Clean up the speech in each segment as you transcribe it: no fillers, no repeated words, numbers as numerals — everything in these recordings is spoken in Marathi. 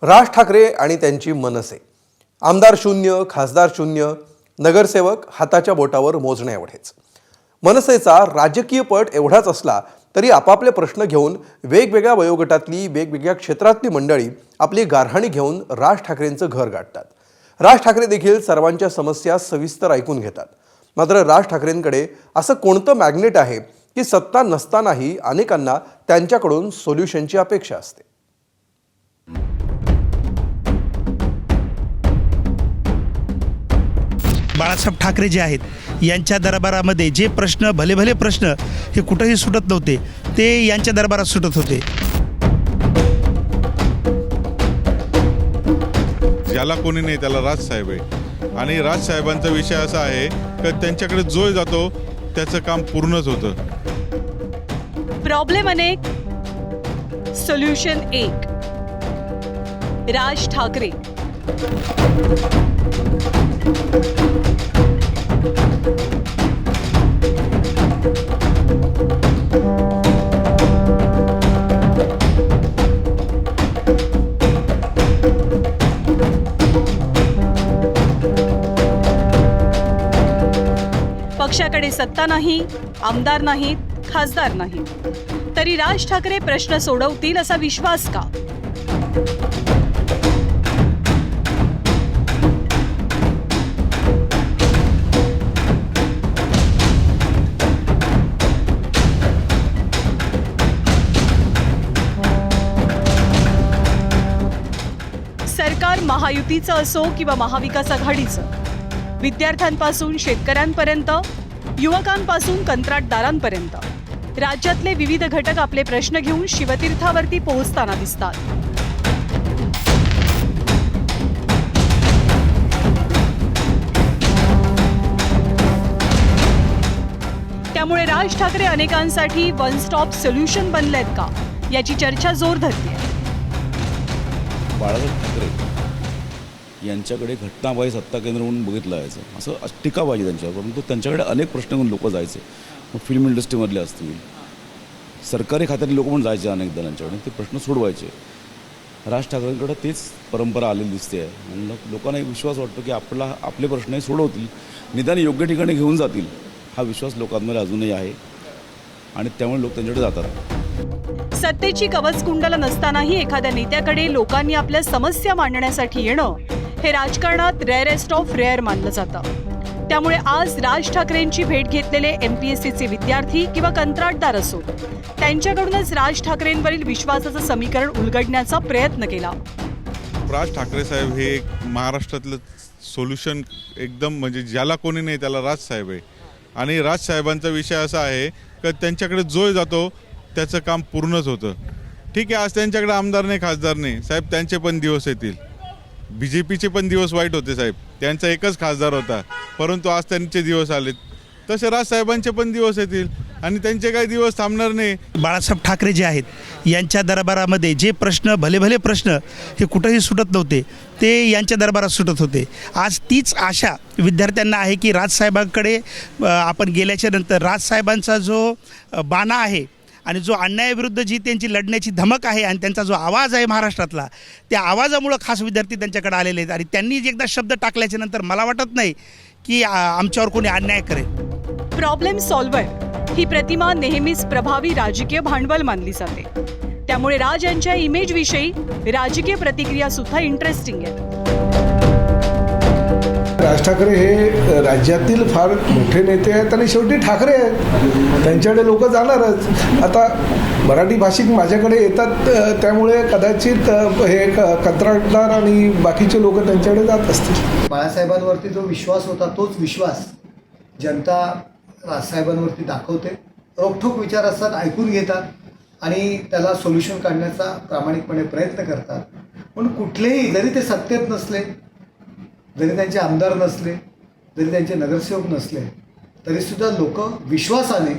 राज ठाकरे आणि त्यांची मनसे. आमदार शून्य, खासदार शून्य, नगरसेवक हाताच्या बोटावर मोजण्या एवढेच. मनसेचा राजकीय पट एवढाच असला तरी आपापले प्रश्न घेऊन वेगवेगळ्या वयोगटातली वेगवेगळ्या क्षेत्रातली मंडळी आपली गारहाणी घेऊन राज ठाकरेंचं घर गाठतात. राज ठाकरे देखील सर्वांच्या समस्या सविस्तर ऐकून घेतात. मात्र राज ठाकरेंकडे असं कोणतं मॅग्नेट आहे की सत्ता नसतानाही अनेकांना त्यांच्याकडून सोल्युशनची अपेक्षा असते. बाळासाहेब ठाकरे जे आहेत यांच्या दरबारामध्ये जे प्रश्न भले भले प्रश्न हे कुठेही सुटत नव्हते ते यांच्या दरबारात सुटत होते. ज्याला कोणी नाही त्याला राजसाहेब आहे आणि राजसाहेबांचा विषय असा आहे की त्यांच्याकडे जो जातो त्याचं काम पूर्णच होतं. प्रॉब्लेम अनेक, सोल्युशन एक. राज ठाकरे. पक्षाकडे सत्ता नाही, आमदार नाहीत, खासदार नाहीत, तरी राज ठाकरे प्रश्न सोडवतील असा विश्वास का? सरकार महायुतीचं असो किंवा महाविकास आघाडीचं, विद्यार्थ्यांपासून शेतकऱ्यांपर्यंत, युवकांपासून कंत्राटदारांपर्यंत राज्यातले विविध घटक आपले प्रश्न घेऊन शिवतीर्थावरती पोहोचताना दिसतात. त्यामुळे राज ठाकरे अनेकांसाठी वन स्टॉप सोल्युशन बनलेत का याची चर्चा जोर धरते. बाळासाहेब ठाकरे यांच्याकडे घटनाबाह्य सत्ता केंद्र म्हणून बघितलं जायचं, असं टीका पाहिजे त्यांच्यावर. परंतु त्यांच्याकडे अनेक प्रश्न घेऊन लोक जायचे. मग फिल्म इंडस्ट्रीमधले असतील, सरकारी खात्यातले लोक पण जायचे अनेकदा त्यांच्याकडे, ते प्रश्न सोडवायचे. राज ठाकरेंकडे तेच परंपरा आलेली दिसते आहे आणि लोकांना एक विश्वास वाटतो की आपले प्रश्नही सोडवतील, निदान योग्य ठिकाणी घेऊन जातील. हा विश्वास लोकांमध्ये अजूनही आहे आणि त्यामुळे लोक त्यांच्याकडे जातात. सत्तेची कवचकुंडलं नसतानाही एखाद्या नेत्याकडे लोकांनी आपल्या समस्या मांडण्यासाठी येणं हे राजकारणात रेअरेस्ट ऑफ रेअर मानलं जातं. त्यामुळे आज राज ठाकरेंची भेट घेतलेले MPSCचे विद्यार्थी किंवा कंत्राटदार असो, त्यांच्याकडूनच राज ठाकरेंवरील विश्वासाचं समीकरण उलगडण्याचा प्रयत्न केला. राज ठाकरे साहेब हे एक महाराष्ट्रातलं सोल्युशन एकदम, म्हणजे ज्याला कोणी नाही त्याला राजसाहेब आहे आणि राजसाहेबांचा विषय असा आहे की त्यांच्याकडे जो जातो त्याचं काम पूर्णच होतं. ठीक आहे, आज त्यांच्याकडे आमदार नाही, खासदार नाही साहेब, त्यांचे पण दिवस येतील. BJPचे पण दिवस वाईट होते साहेब, त्यांचा एकच खासदार होता, परंतु आज त्यांचे दिवस आलेत. तसे राजसाहेबांचे पण दिवस येतील आणि त्यांचे काही दिवस थांबणार नाही. बाळासाहेब ठाकरे जे आहेत यांच्या दरबारामध्ये जे प्रश्न भले भले प्रश्न हे कुठेही सुटत नव्हते ते यांच्या दरबारात सुटत होते. आज तीच आशा विद्यार्थ्यांना आहे की राजसाहेबांकडे आपण गेल्याच्या नंतर राजसाहेबांचा जो बाणा आहे आणि जो अन्यायाविरुद्ध जी त्यांची लढण्याची धमक आहे आणि त्यांचा जो आवाज आहे महाराष्ट्रातला, त्या आवाजामुळं खास विद्यार्थी त्यांच्याकडे आलेले आहेत. आणि त्यांनी एकदा शब्द टाकल्याच्या नंतर मला वाटत नाही की आमच्यावर कोणी अन्याय करेल. प्रॉब्लेम सॉल्व्हर ही प्रतिमा नेहमीच प्रभावी राजकीय भांडवल मानली जाते. त्यामुळे राज यांच्या इमेजविषयी राजकीय प्रतिक्रिया सुद्धा इंटरेस्टिंग आहेत. राज ठाकरे हे राज्यातील फार मोठे नेते आहेत आणि शेवटी ठाकरे आहेत, त्यांच्याकडे लोक जाणारच. आता मराठी भाषिक माझ्याकडे येतात, त्यामुळे कदाचित हे कंत्राटदार आणि बाकीचे लोक त्यांच्याकडे जात असतील. बाळासाहेबांवरती जो विश्वास होता तोच विश्वास जनता राजसाहेबांवरती दाखवते. रोखठोक विचार असतात, ऐकून घेतात आणि त्याला सोल्युशन काढण्याचा प्रामाणिकपणे प्रयत्न करतात. पण कुठलेही, जरी ते सत्तेत नसले, जरी त्यांचे आमदार नसले, जरी त्यांचे नगरसेवक नसले, तरीसुद्धा लोक विश्वासाने,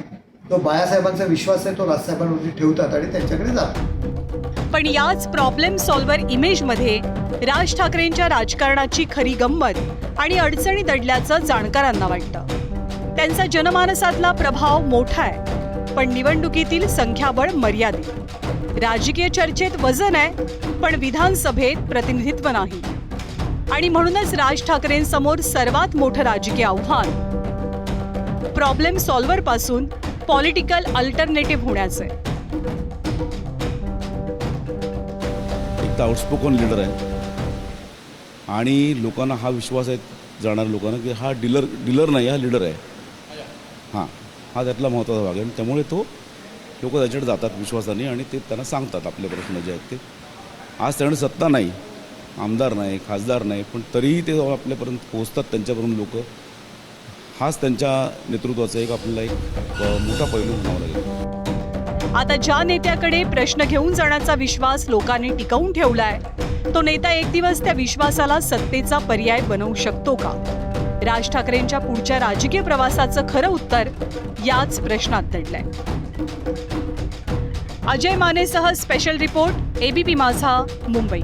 तो बाळासाहेबांचा विश्वास आहे तो राजसाहेबांवरती ठेवतात आणि त्यांच्याकडे जातात. पण याच प्रॉब्लेम सॉल्व्हर इमेजमध्ये राज ठाकरेंच्या राजकारणाची खरी गंमत आणि अडचणी दडल्याचं जाणकारांना वाटतं. त्यांचा जनमानसातला प्रभाव मोठा आहे, पण निवडणुकीतील संख्याबळ मर्यादित. राजकीय चर्चेत वजन आहे, पण विधानसभेत प्रतिनिधित्व नाही. आणि म्हणूनच राज ठाकरेंसमोर सर्वात मोठं राजकीय आव्हान प्रॉब्लेम सॉल्व्हर पासून पॉलिटिकल अल्टरनेटिव्ह होण्याचं आहे. एक तर आउटस्पोकन लीडर आहे आणि लोकांना हा विश्वास आहे, जाणाऱ्या लोकांना, की हा डीलर नाही, हा लीडर आहे. हा त्यातला महत्त्वाचा भाग आहे आणि त्यामुळे लोक त्याच्याकडे जातात विश्वासाने आणि ते त्यांना सांगतात आपले प्रश्न जे आहेत ते. आज त्याकडे सत्ता नाही, आमदार नाही, खासदार नाही, पण तरीही ते आपल्यापर्यंत पोहोचतात, त्यांच्यापर्यंत लोक. हाच त्यांच्या नेतृत्वाचा एक आपल्याला एक मोठा पैलू म्हणावा लागेल. आता ज्या नेत्याकडे प्रश्न घेऊन जाण्याचा विश्वास लोकांनी टिकवून ठेवलाय, तो नेता एक दिवस त्या विश्वासाला सत्तेचा पर्याय बनवू शकतो का? राज ठाकरेंच्या पुढच्या राजकीय प्रवासाचं खरं उत्तर याच प्रश्नात दडलंय. अजय मानेसह स्पेशल रिपोर्ट, ABP माझा, मुंबई.